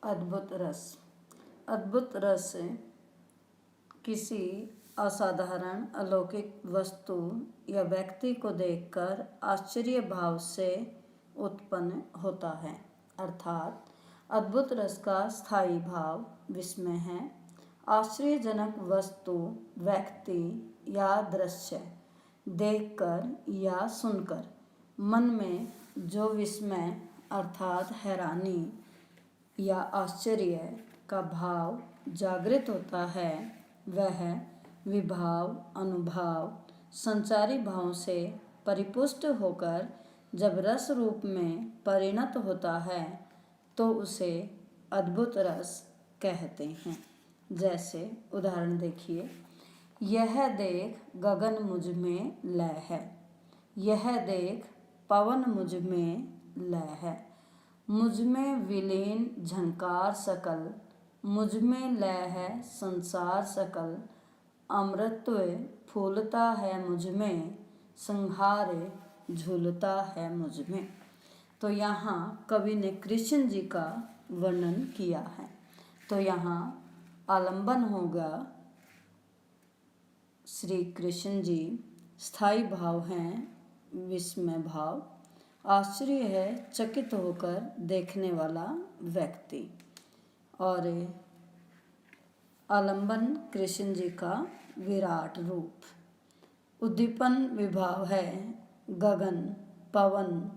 अद्भुत रस। अद्भुत रस किसी असाधारण अलौकिक वस्तु या व्यक्ति को देखकर आश्चर्य भाव से उत्पन्न होता है। अर्थात अद्भुत रस का स्थायी भाव विस्मय है। आश्चर्यजनक वस्तु, व्यक्ति या दृश्य देखकर या सुनकर मन में जो विस्मय अर्थात हैरानी या आश्चर्य का भाव जागृत होता है, वह विभाव, अनुभाव, संचारी भाव से परिपुष्ट होकर जब रस रूप में परिणत होता है तो उसे अद्भुत रस कहते हैं। जैसे उदाहरण देखिए, यह देख गगन मुझ में लय है, यह देख पवन मुझ में लय है, मुझ में विलीन झंकार सकल, मुझ में लय है संसार सकल, अमृतत्व फूलता है मुझ में, संहार झूलता है मुझ में। तो यहाँ कवि ने कृष्ण जी का वर्णन किया है। तो यहाँ आलंबन होगा श्री कृष्ण जी, स्थायी भाव हैं विस्मय भाव, आश्चर्य है चकित होकर देखने वाला व्यक्ति, और आलंबन कृष्ण जी का विराट रूप। उद्दीपन विभाव है गगन, पवन,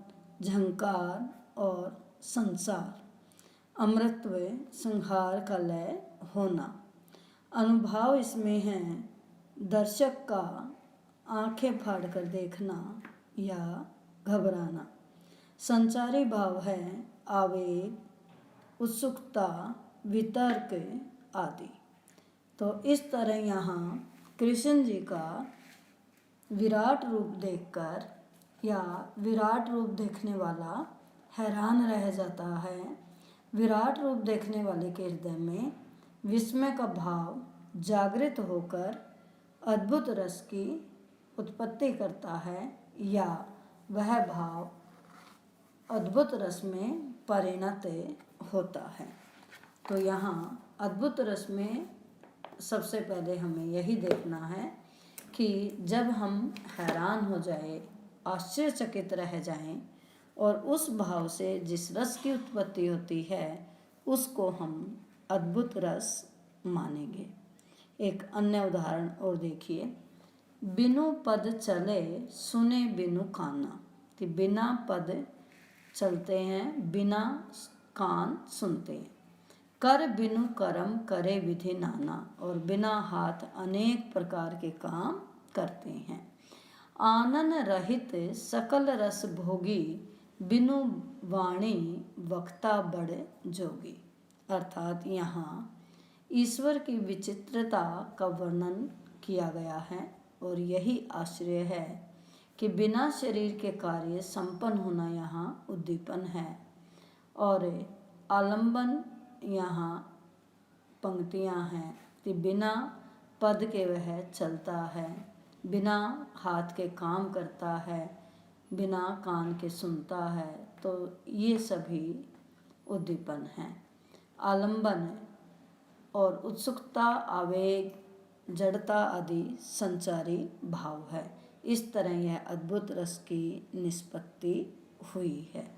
झंकार और संसार, अमृतत्व संहार का लय होना। अनुभाव इसमें है दर्शक का आंखें फाड़कर देखना या घबराना। संचारी भाव है आवेग, उत्सुकता, वितर्क आदि। तो इस तरह यहाँ कृष्ण जी का विराट रूप देखकर या विराट रूप देखने वाला हैरान रह जाता है। विराट रूप देखने वाले के हृदय में विस्मय का भाव जागृत होकर अद्भुत रस की उत्पत्ति करता है या वह भाव अद्भुत रस में परिणत होता है। तो यहाँ अद्भुत रस में सबसे पहले हमें यही देखना है कि जब हम हैरान हो जाए, आश्चर्यचकित रह जाएं और उस भाव से जिस रस की उत्पत्ति होती है उसको हम अद्भुत रस मानेंगे। एक अन्य उदाहरण और देखिए, बिनु पद चले सुने बिनु काना। कि बिना पद चलते हैं, बिना कान सुनते हैं। कर बिनु कर्म करे विधि नाना, और बिना हाथ अनेक प्रकार के काम करते हैं। आनन रहित सकल रस भोगी, बिनु वाणी वक्ता बड़ जोगी। अर्थात यहाँ ईश्वर की विचित्रता का वर्णन किया गया है और यही आश्चर्य है कि बिना शरीर के कार्य संपन्न होना यहाँ उद्दीपन है। और आलंबन यहाँ पंक्तियाँ हैं कि बिना पद के वह चलता है, बिना हाथ के काम करता है, बिना कान के सुनता है। तो ये सभी उद्दीपन हैं। आलंबन और उत्सुकता, आवेग, जड़ता आदि संचारी भाव है। इस तरह यह अद्भुत रस की निष्पत्ति हुई है।